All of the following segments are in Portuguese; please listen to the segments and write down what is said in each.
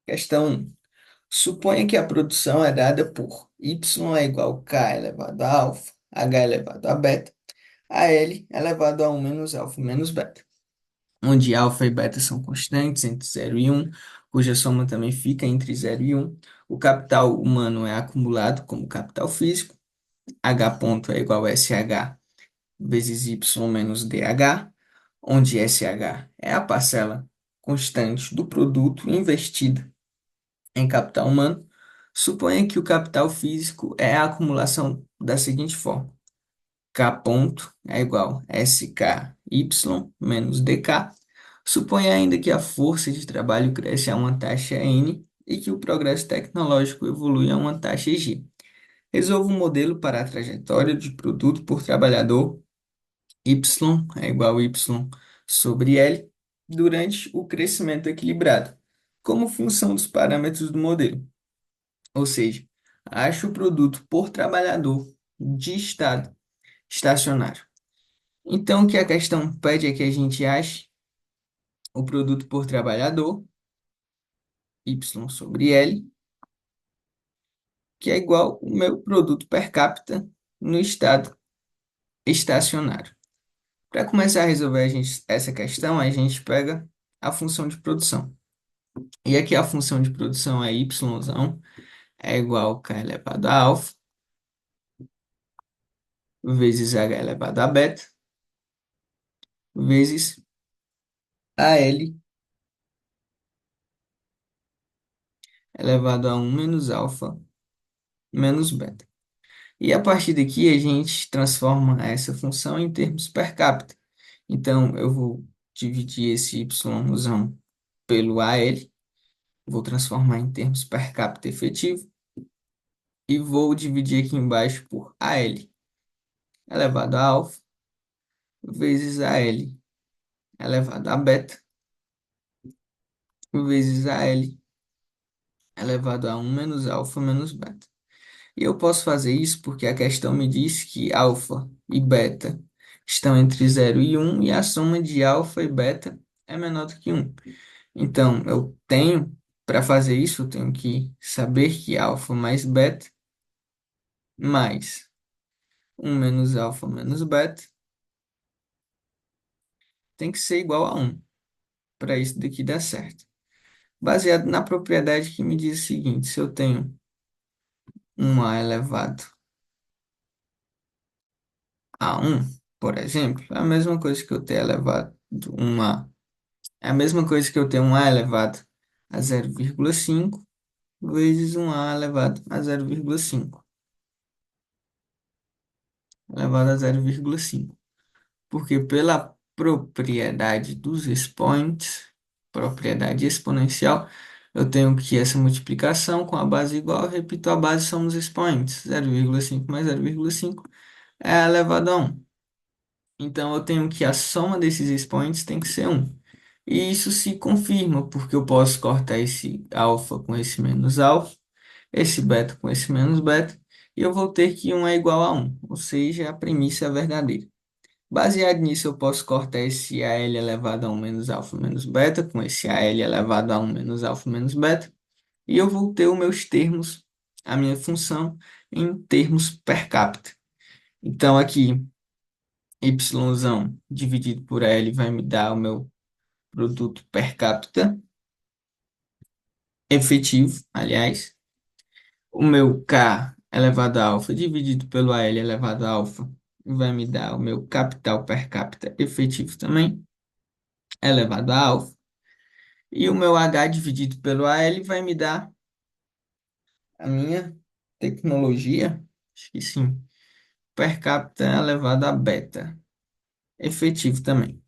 Questão 1. Suponha que a produção é dada por y é igual a k elevado a alfa, h elevado a beta, a l elevado a 1 menos alfa menos beta, onde alfa e beta são constantes entre 0 e 1, cuja soma também fica entre 0 e 1. O capital humano é acumulado como capital físico, h ponto é igual a sh vezes y menos dh, onde sh é a parcela constante do produto investido em capital humano. Suponha que o capital físico é a acumulação da seguinte forma: K ponto é igual a SKY menos DK. Suponha ainda que a força de trabalho cresce a uma taxa N e que o progresso tecnológico evolui a uma taxa G. Resolva um modelo para a trajetória de produto por trabalhador Y é igual a Y sobre L durante o crescimento equilibrado, como função dos parâmetros do modelo. Ou seja, ache o produto por trabalhador de estado estacionário. Então, o que a questão pede é que a gente ache o produto por trabalhador, Y sobre L, que é igual ao meu produto per capita no estado estacionário. Para começar a resolver essa questão, a gente pega a função de produção. E aqui a função de produção é y é igual a k elevado a alfa vezes h elevado a beta vezes a l elevado a 1 menos alfa menos beta. E a partir daqui a gente transforma essa função em termos per capita. Então eu vou dividir esse y pelo AL, vou transformar em termos per capita efetivo e vou dividir aqui embaixo por AL elevado a alfa vezes AL elevado a beta vezes AL elevado a 1 menos alfa menos beta. E eu posso fazer isso porque a questão me diz que alfa e beta estão entre 0 e 1 e a soma de alfa e beta é menor do que 1. Então, para fazer isso, eu tenho que saber que alfa mais beta mais 1 menos alfa menos beta tem que ser igual a 1 para isso daqui dar certo. Baseado na propriedade que me diz o seguinte: se eu tenho um A elevado a 1, por exemplo, é a mesma coisa que eu ter elevado um A. É a mesma coisa que eu ter um A elevado a 0,5 vezes um A elevado a 0,5 elevado a 0,5. Porque pela propriedade dos expoentes, propriedade exponencial, eu tenho que essa multiplicação com a base igual, eu repito, a base são os expoentes. 0,5 mais 0,5 é elevado a 1. Então, eu tenho que a soma desses expoentes tem que ser 1. E isso se confirma, porque eu posso cortar esse alfa com esse menos alfa, esse beta com esse menos beta, e eu vou ter que 1 é igual a 1, ou seja, a premissa é verdadeira. Baseado nisso, eu posso cortar esse AL elevado a 1 menos alfa menos beta com esse AL elevado a 1 menos alfa menos beta, e eu vou ter os meus termos, a minha função, em termos per capita. Então, aqui, y dividido por L vai me dar o meu produto per capita efetivo, aliás. O meu K elevado a alfa dividido pelo AL elevado a alfa vai me dar o meu capital per capita efetivo também, elevado a alfa. E o meu H dividido pelo AL vai me dar a minha tecnologia, acho que sim, per capita elevado a beta, efetivo também.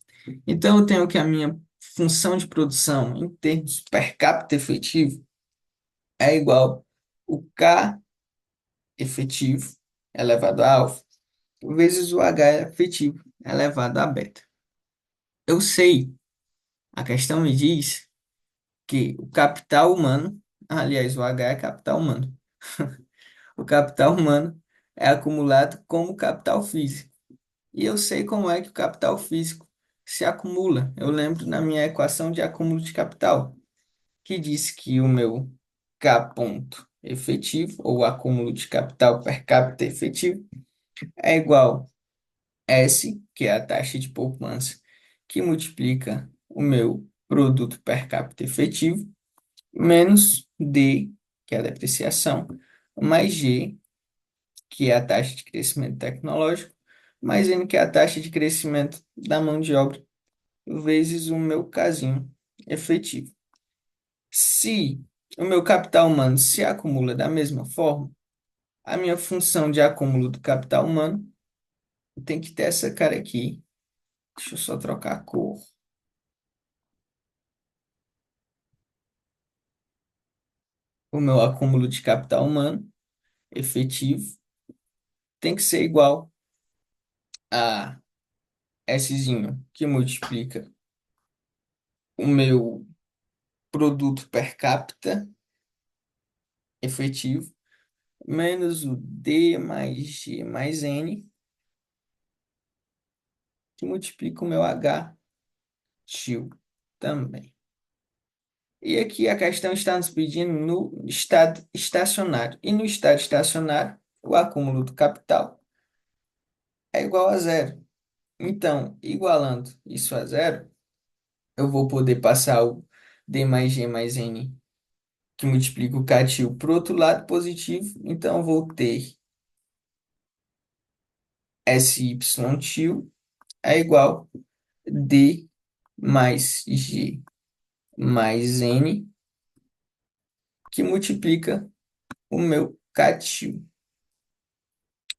Então, eu tenho que a minha função de produção em termos per capita efetivo é igual o K efetivo elevado a alfa vezes o H efetivo elevado a beta. Eu sei, a questão me diz que o capital humano, aliás, o H é capital humano, o capital humano é acumulado como capital físico. E eu sei como é que o capital físico se acumula. Eu lembro na minha equação de acúmulo de capital, que diz que o meu K ponto efetivo, ou acúmulo de capital per capita efetivo, é igual a S, que é a taxa de poupança, que multiplica o meu produto per capita efetivo, menos D, que é a depreciação, mais G, que é a taxa de crescimento tecnológico, mais N, que é a taxa de crescimento da mão de obra, vezes o meu casinho efetivo. Se o meu capital humano se acumula da mesma forma, a minha função de acúmulo do capital humano tem que ter essa cara aqui. Deixa eu só trocar a cor. O meu acúmulo de capital humano efetivo tem que ser igual a Szinho, que multiplica o meu produto per capita efetivo, menos o D mais G mais N, que multiplica o meu H tio também. E aqui a questão está nos pedindo no estado estacionário. E no estado estacionário, o acúmulo do capital é igual a zero. Então, igualando isso a zero, eu vou poder passar o D mais G mais N, que multiplica o K tio, para o outro lado positivo. Então, eu vou ter SY tio é igual a D mais G mais N, que multiplica o meu K tio.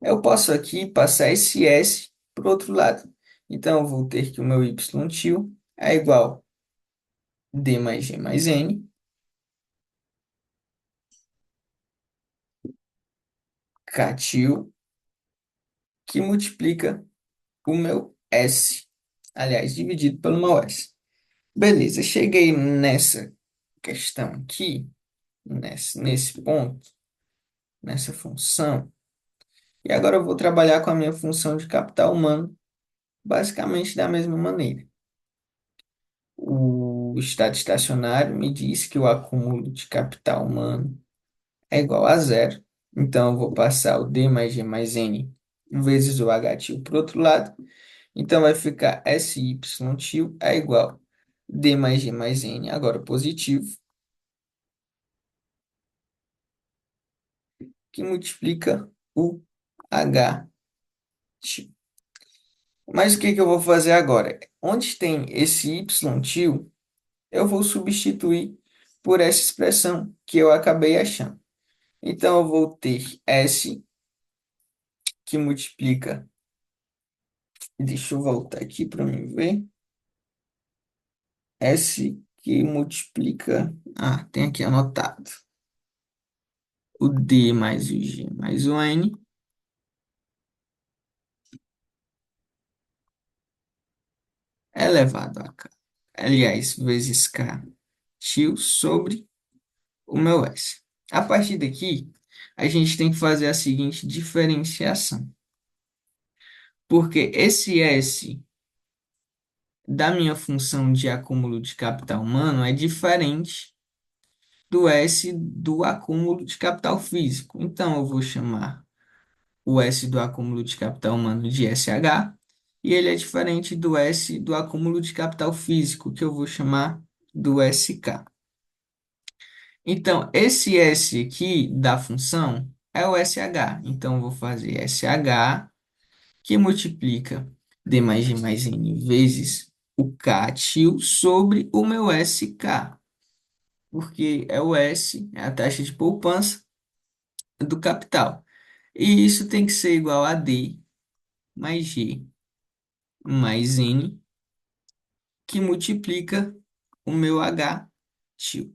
Eu posso aqui passar esse S para o outro lado. Então, eu vou ter que o meu Y tio é igual a D mais G mais N, K tio, que multiplica o meu S. Aliás, dividido pelo meu S. Beleza, cheguei nessa questão aqui, nesse ponto, nessa função. E agora eu vou trabalhar com a minha função de capital humano, basicamente da mesma maneira. O estado estacionário me diz que o acúmulo de capital humano é igual a zero. Então, eu vou passar o D mais G mais N vezes o H tio para o outro lado. Então, vai ficar SY tio é igual a D mais G mais N, agora positivo, que multiplica o H tio. Mas o que que eu vou fazer agora? Onde tem esse Y tio, eu vou substituir por essa expressão que eu acabei achando. Então, eu vou ter S que multiplica. Deixa eu voltar aqui para mim ver. S que multiplica. Ah, tem aqui anotado. O D mais o G mais o N elevado a K. Aliás, vezes K tio sobre o meu S. A partir daqui, a gente tem que fazer a seguinte diferenciação. Porque esse S da minha função de acúmulo de capital humano é diferente do S do acúmulo de capital físico. Então, eu vou chamar o S do acúmulo de capital humano de SH, e ele é diferente do S do acúmulo de capital físico, que eu vou chamar do SK. Então, esse S aqui da função é o SH. Então, eu vou fazer SH, que multiplica D mais G mais N vezes o K tio sobre o meu SK, porque é o S, é a taxa de poupança do capital. E isso tem que ser igual a D mais G mais N, que multiplica o meu H tio.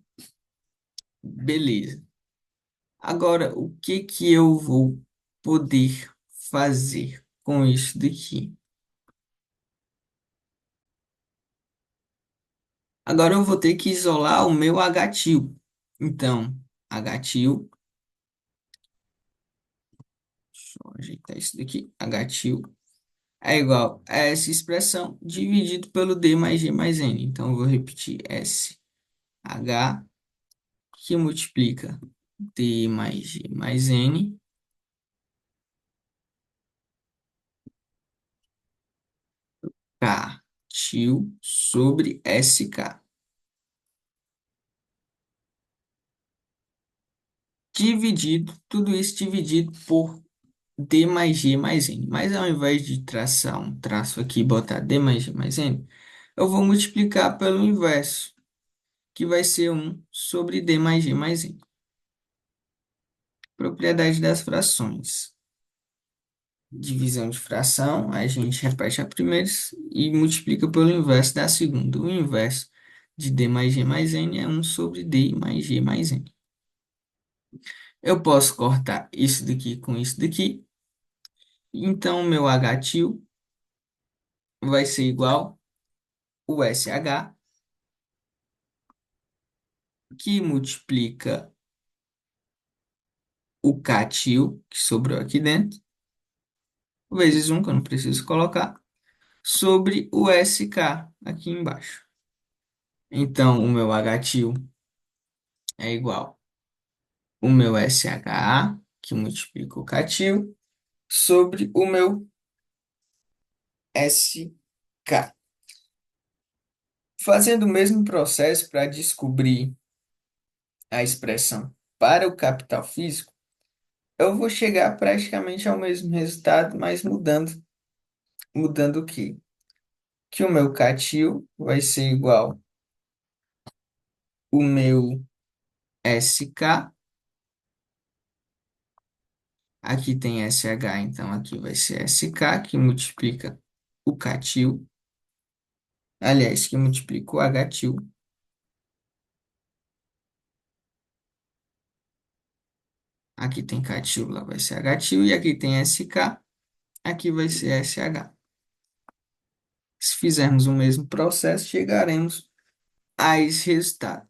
Beleza. Agora, o que que eu vou poder fazer com isso daqui? Agora eu vou ter que isolar o meu H tio. Então, H tio, deixa eu ajeitar isso daqui, H tio é igual a essa expressão dividido pelo D mais G mais N. Então, eu vou repetir S, H. que multiplica D mais G mais N, K tio sobre SK. Dividido, tudo isso dividido por D mais G mais N. Mas ao invés de traçar um traço aqui e botar D mais G mais N, eu vou multiplicar pelo inverso, que vai ser um sobre D mais G mais N. Propriedade das frações. Divisão de fração, a gente repete a primeira e multiplica pelo inverso da segunda. O inverso de D mais G mais N é um sobre D mais G mais N. Eu posso cortar isso daqui com isso daqui. Então, o meu H tio vai ser igual o SH, que multiplica o K tio, que sobrou aqui dentro, vezes um que eu não preciso colocar, sobre o SK aqui embaixo. Então, o meu H tio é igual o meu SHA, que multiplica o K tio, sobre o meu SK. Fazendo o mesmo processo para descobrir a expressão para o capital físico, eu vou chegar praticamente ao mesmo resultado, mas mudando o quê? Que o meu catil vai ser igual o meu SK, aqui tem SH, então aqui vai ser SK, que multiplica o catil, aliás, que multiplica o H-til, aqui tem catil, lá vai ser H-til, e aqui tem SK, aqui vai ser SH. Se fizermos o mesmo processo, chegaremos a esse resultado.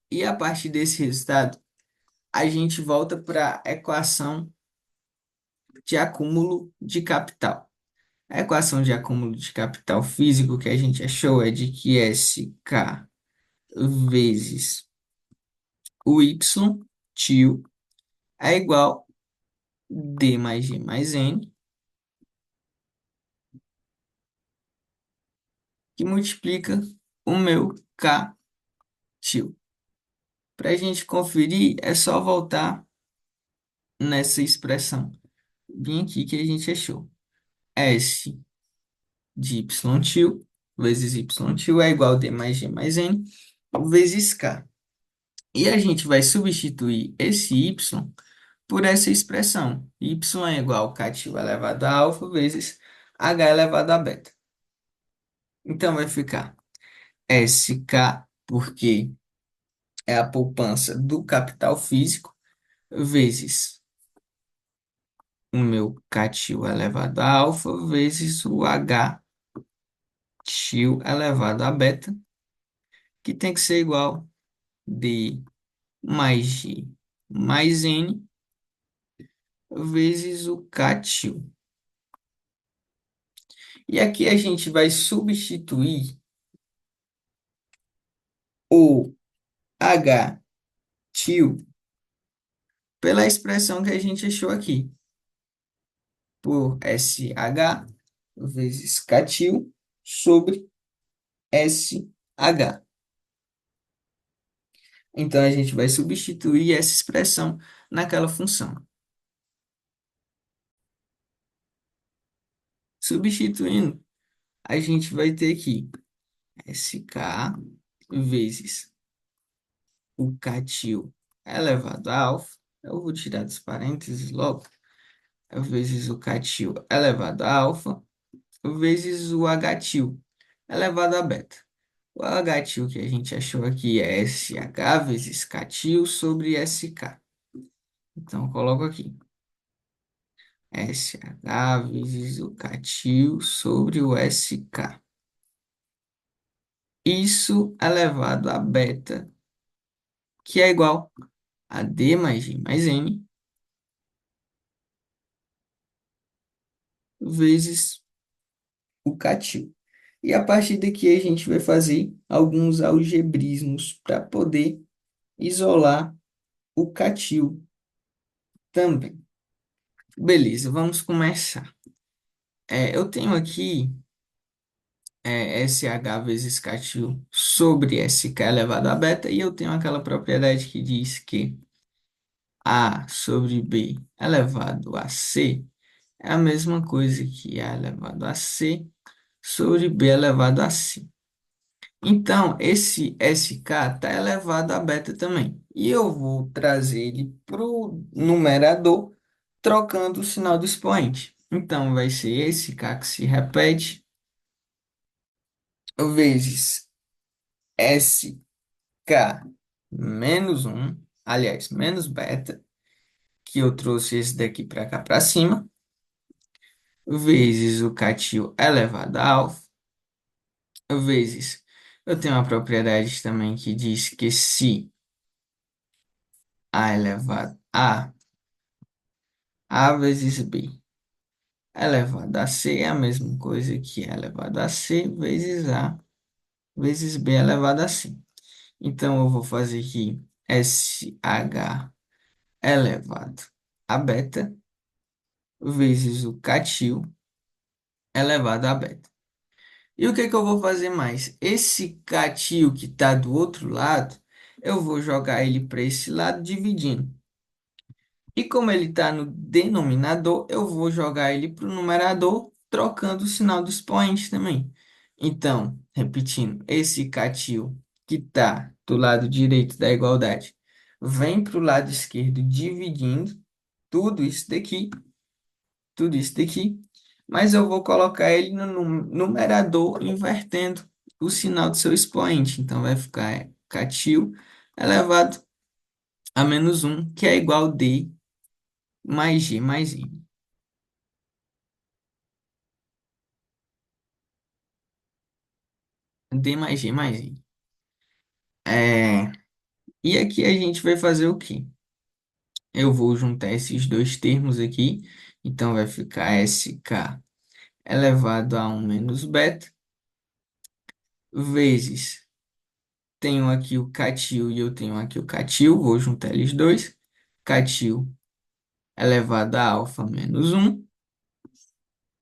E a partir desse resultado, a gente volta para a equação de acúmulo de capital. A equação de acúmulo de capital físico que a gente achou é de que SK vezes o Y tio é igual D mais G mais N, que multiplica o meu K tio. Para a gente conferir, é só voltar nessa expressão bem aqui que a gente achou. S de Y tio vezes Y tio é igual a D mais G mais N vezes K. E a gente vai substituir esse Y por essa expressão. Y é igual a K elevado a alfa vezes H elevado a beta. Então vai ficar SK, porque é a poupança do capital físico, vezes o meu K elevado a alfa vezes o H elevado a beta, que tem que ser igual D mais G mais N vezes o K. E aqui a gente vai substituir o H tio pela expressão que a gente achou aqui, por SH vezes K tio sobre SH. Então a gente vai substituir essa expressão naquela função. Substituindo, a gente vai ter aqui SK vezes o K tio elevado a alfa. Eu vou tirar dos parênteses logo. Vezes o K tio elevado a alfa vezes o H tio elevado a beta. O H tio que a gente achou aqui é SH vezes K tio sobre SK. Então, eu coloco aqui SH vezes o K tio sobre o SK. Isso elevado a beta, que é igual a D mais G mais N vezes o K tio. E a partir daqui a gente vai fazer alguns algebrismos para poder isolar o catil também. Beleza, vamos começar. Eu tenho aqui SH vezes catil sobre SK elevado a beta, e eu tenho aquela propriedade que diz que A sobre B elevado a C é a mesma coisa que A elevado a C sobre B elevado a C. Então, esse SK está elevado a beta também. E eu vou trazer ele para o numerador, trocando o sinal do expoente. Então, vai ser esse K que se repete, vezes SK menos um, aliás, menos beta, que eu trouxe esse daqui para cá para cima, vezes o catil elevado a alfa, vezes eu tenho uma propriedade também que diz que se A elevado a vezes B elevado a C é a mesma coisa que A elevado a C vezes A vezes B elevado a C. Então, eu vou fazer aqui SH elevado a beta vezes o catil elevado a beta. E o que que eu vou fazer mais? Esse catil que está do outro lado, eu vou jogar ele para esse lado dividindo. E como ele está no denominador, eu vou jogar ele para o numerador, trocando o sinal do expoente também. Então, repetindo, esse catil que está do lado direito da igualdade vem para o lado esquerdo dividindo tudo isso daqui, tudo isso daqui, mas eu vou colocar ele no numerador invertendo o sinal do seu expoente. Então, vai ficar catil elevado a menos um, que é igual a D mais G mais N. D mais G mais I. É, e aqui a gente vai fazer o quê? Eu vou juntar esses dois termos aqui. Então vai ficar SK elevado a um menos beta, vezes tenho aqui o catil e eu tenho aqui o catil. Vou juntar eles dois. Catil elevado a alfa menos um.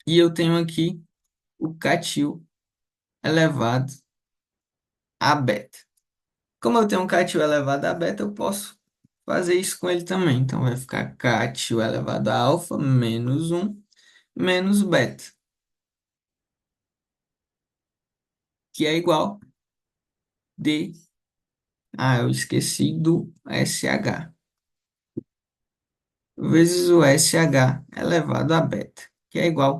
E eu tenho aqui o catil elevado a beta. Como eu tenho um catil elevado a beta, eu posso fazer isso com ele também. Então, vai ficar catil elevado a alfa menos um menos beta, que é igual D. Ah, eu esqueci do SH. Vezes o SH elevado a beta, que é igual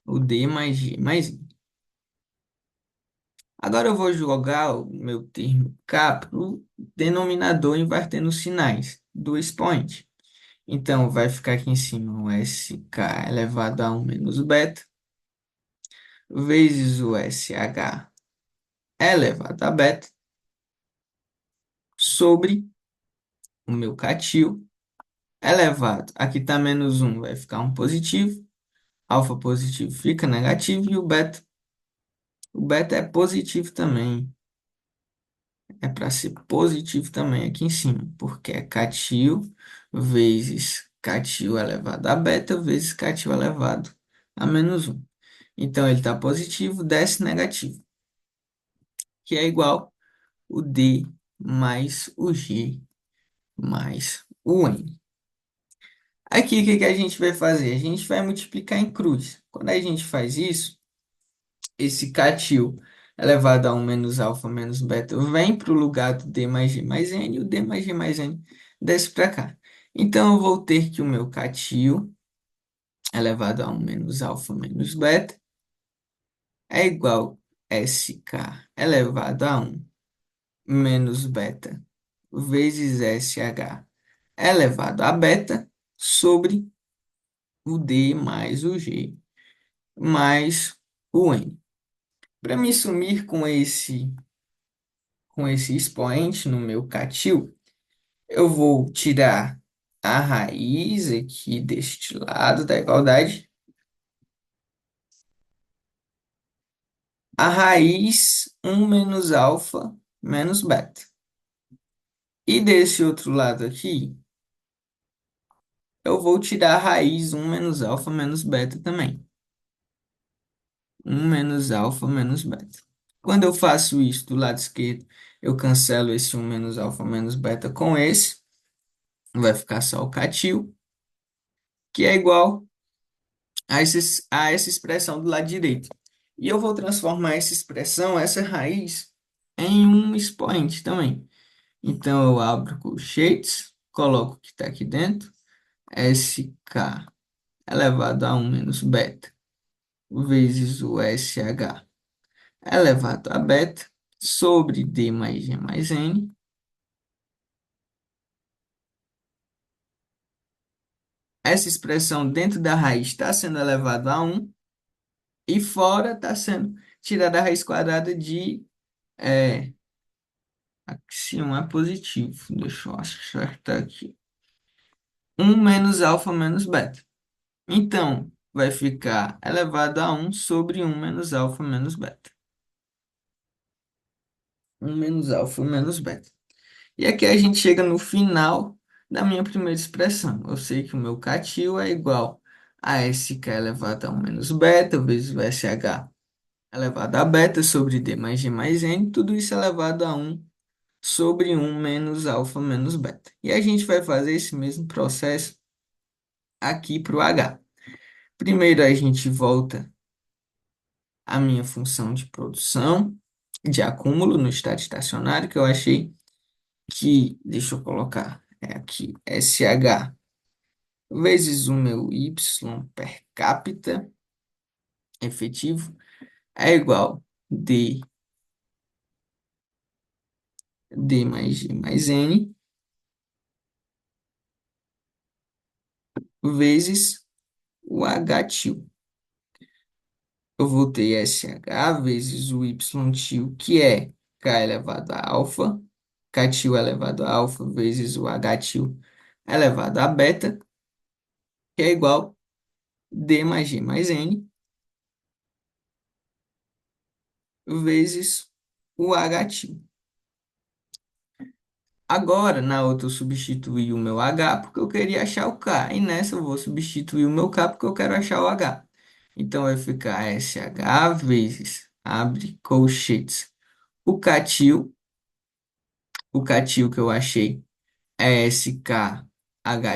o D mais G mais I. Agora eu vou jogar o meu termo K para o denominador invertendo os sinais do expoente. Então, vai ficar aqui em cima o SK elevado a um menos beta, vezes o SH elevado a beta, sobre o meu catil elevado. Aqui está menos um, vai ficar um positivo. Alfa positivo fica negativo e o beta é positivo também. É para ser positivo também aqui em cima, porque é catil vezes catil elevado a beta vezes catil elevado a menos um. Então, ele está positivo, desce negativo, que é igual o D mais o G mais o N. Aqui, o que que a gente vai fazer? A gente vai multiplicar em cruz. Quando a gente faz isso, esse catil elevado a um menos alfa menos beta vem para o lugar do D mais G mais N, e o D mais G mais N desce para cá. Então, eu vou ter que o meu catil elevado a um menos alfa menos beta é igual a SK elevado a um menos beta vezes SH elevado a beta sobre o D mais o G mais o N. Para me sumir com esse expoente no meu catil, eu vou tirar a raiz aqui deste lado da igualdade. A raiz um menos alfa menos beta. E desse outro lado aqui, eu vou tirar a raiz um menos alfa menos beta também. Um menos alfa menos beta. Quando eu faço isso do lado esquerdo, eu cancelo esse um menos alfa menos beta com esse. Vai ficar só o catil, que é igual a essa expressão do lado direito. E eu vou transformar essa expressão, essa raiz, em um expoente também. Então eu abro colchetes, coloco o que está aqui dentro, SK elevado a um menos beta, vezes o SH elevado a beta, sobre D mais G mais N. Essa expressão dentro da raiz está sendo elevado a um e fora está sendo tirada a raiz quadrada de se um é positivo. Deixa eu acertar aqui. Um menos alfa menos beta. Então, vai ficar elevado a um sobre um menos alfa menos beta. Um menos alfa menos beta. E aqui a gente chega no final da minha primeira expressão. Eu sei que o meu catil é igual a SK elevado a um menos beta vezes o SH elevado a beta sobre D mais G mais N. Tudo isso elevado a um sobre um menos alfa menos beta. E a gente vai fazer esse mesmo processo aqui para o H. Primeiro a gente volta à minha função de produção, de acúmulo no estado estacionário, que eu achei que, deixa eu colocar, é aqui, SH vezes o meu Y per capita efetivo é igual D mais G mais N vezes o H tio. Eu vou ter SH vezes o Y tio, que é K elevado a alfa, K tio elevado a alfa vezes o H tio elevado a beta, que é igual D mais G mais N vezes o H tio. Agora, na outra, eu substituí o meu H porque eu queria achar o K. E nessa, eu vou substituir o meu K porque eu quero achar o H. Então, vai ficar SH vezes, abre colchetes, o catil. O catil que eu achei é SKH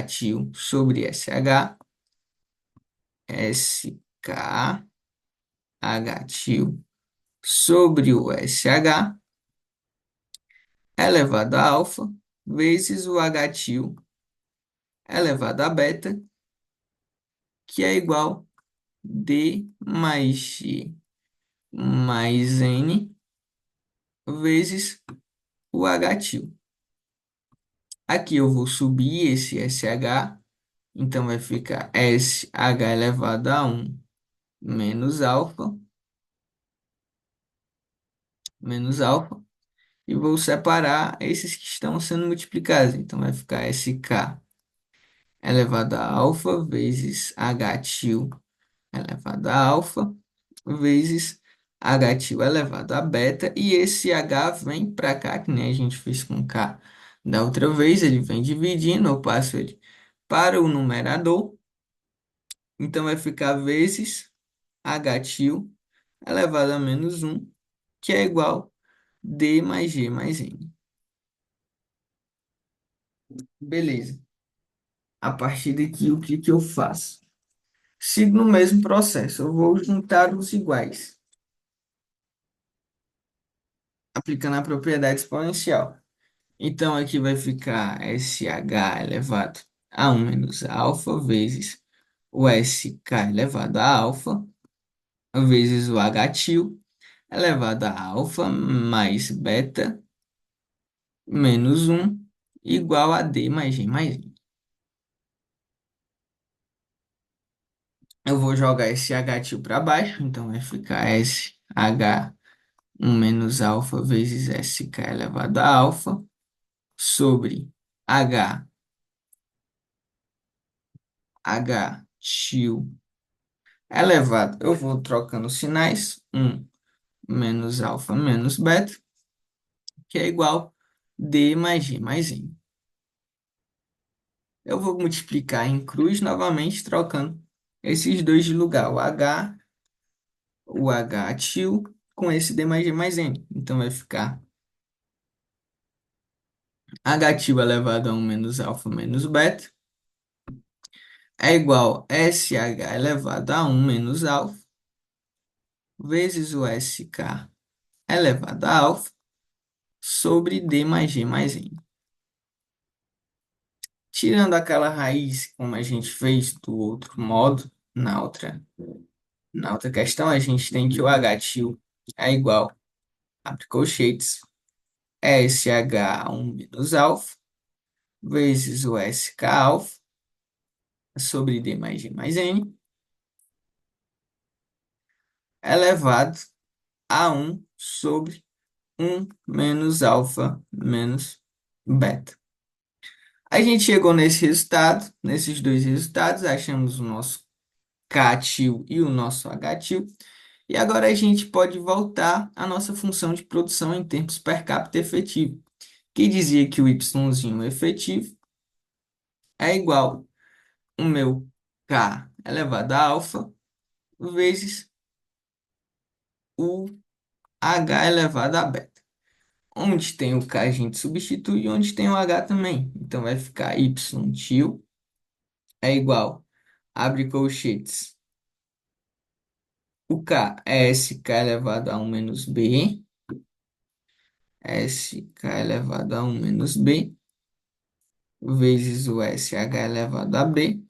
til sobre SH. SKH til sobre o SH elevado a alfa vezes o H til elevado a beta, que é igual D mais G mais N vezes o H til. Aqui eu vou subir esse SH, então vai ficar SH elevado a um menos alfa, menos alfa, e vou separar esses que estão sendo multiplicados. Então vai ficar SK elevado a alfa vezes H til elevado a alfa vezes H til elevado a beta, e esse H vem para cá, que nem a gente fez com K da outra vez, ele vem dividindo, eu passo ele para o numerador, então vai ficar vezes H til elevado a menos um, que é igual D mais G mais N. Beleza. A partir daqui, o que que eu faço? Sigo no mesmo processo, eu vou juntar os iguais, aplicando a propriedade exponencial. Então, aqui vai ficar SH elevado a um menos alfa vezes o SK elevado a alfa vezes o H til elevado a alfa mais beta menos um igual a D mais G mais N. Eu vou jogar esse H til para baixo, então vai ficar SH um menos alfa vezes SK elevado a alfa sobre H, H tio elevado. Eu vou trocando os sinais. Um menos alfa menos beta, que é igual D mais G mais N. Eu vou multiplicar em cruz novamente, trocando esses dois de lugar, o H tio, com esse D mais G mais N. Então vai ficar H tio elevado a um menos alfa menos beta é igual a SH elevado a um menos alfa vezes o SK elevado a alfa sobre D mais G mais N. Tirando aquela raiz, como a gente fez do outro modo, na outra questão, a gente tem que o H tio é igual, abre colchetes, SH1 menos alfa, vezes o SK alfa, sobre D mais G mais N, elevado a um sobre um menos alfa menos beta. A gente chegou nesse resultado, nesses dois resultados, achamos o nosso K-til e o nosso H-til. E agora a gente pode voltar à nossa função de produção em termos per capita efetivo, que dizia que o Yzinho efetivo é igual ao meu K elevado a alfa vezes o H elevado a beta. Onde tem o K a gente substitui e onde tem o H também. Então vai ficar Y é igual, abre colchetes, o K é SK elevado a um menos B, SK elevado a um menos B, vezes o SH elevado a B,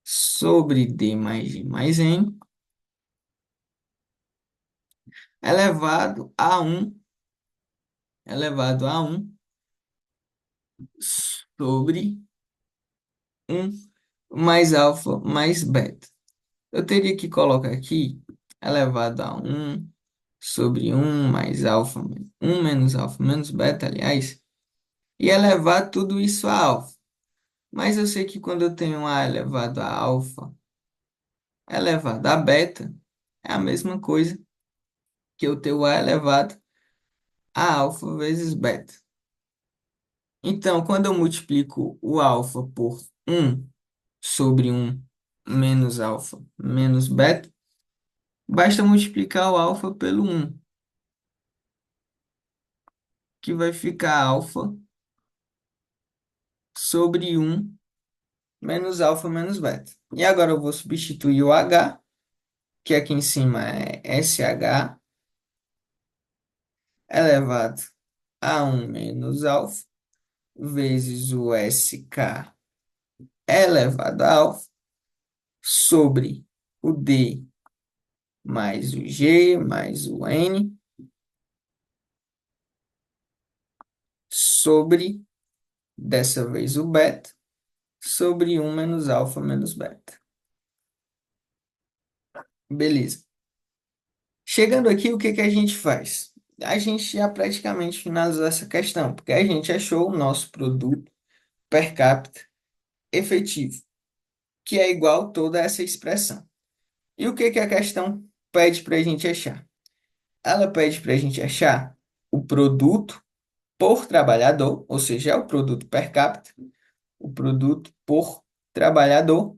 sobre D mais G mais N, elevado a um sobre um mais alfa mais beta. Eu teria que colocar aqui elevado a um sobre um mais alfa, um menos alfa menos beta, aliás, e elevar tudo isso a alfa. Mas eu sei que quando eu tenho A elevado a alfa elevado a beta, é a mesma coisa que eu ter o A elevado a alfa vezes beta. Então, quando eu multiplico o alfa por um sobre um menos alfa menos beta, basta multiplicar o alfa pelo um, que vai ficar alfa sobre um menos alfa menos beta. E agora eu vou substituir o H, que aqui em cima é SH, elevado a um menos alfa, vezes o SK elevado a alfa, sobre o D mais o G mais o N, sobre, dessa vez, o beta, sobre um menos alfa menos beta. Beleza. Chegando aqui, o que que a gente faz? A gente já praticamente finalizou essa questão, porque a gente achou o nosso produto per capita efetivo, que é igual a toda essa expressão. E o que que a questão pede para a gente achar? Ela pede para a gente achar o produto por trabalhador, ou seja, é o produto per capita, o produto por trabalhador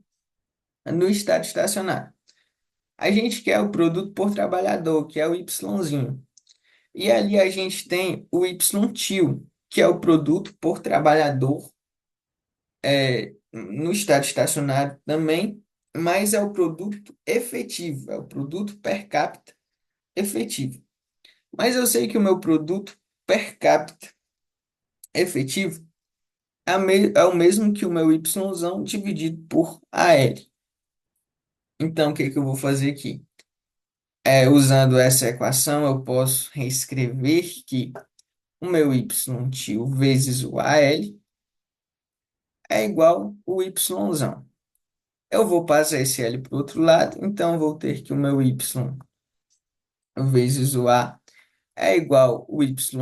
no estado estacionário. A gente quer o produto por trabalhador, que é o Yzinho. E ali a gente tem o YTIL, que é o produto por trabalhador no estado estacionário também, mas é o produto efetivo, é o produto per capita efetivo. Mas eu sei que o meu produto per capita efetivo é o mesmo que o meu YZ dividido por AL. Então, o que que eu vou fazer aqui? Usando essa equação, eu posso reescrever que o meu YTIL vezes o AL é igual ao YZ. Eu vou passar esse L para o outro lado, então eu vou ter que o meu Y vezes o A é igual ao YZ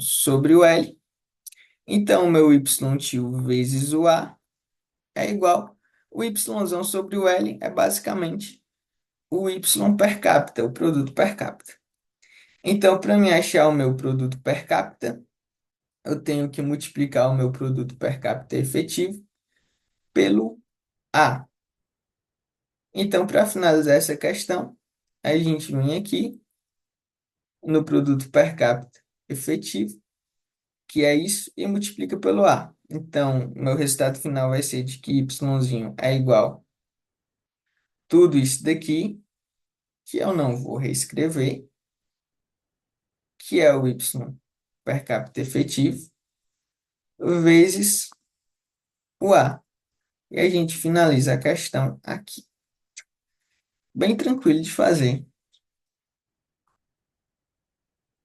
sobre o L. Então, o meu YTIL vezes o A é igual o YZ sobre o L, é basicamente o Y per capita, o produto per capita. Então, para mim achar o meu produto per capita, eu tenho que multiplicar o meu produto per capita efetivo pelo A. Então, para finalizar essa questão, a gente vem aqui no produto per capita efetivo, que é isso, e multiplica pelo A. Então, meu resultado final vai ser de que y é igual tudo isso daqui, que eu não vou reescrever, que é o y per capita efetivo, vezes o A. E a gente finaliza a questão aqui. Bem tranquilo de fazer.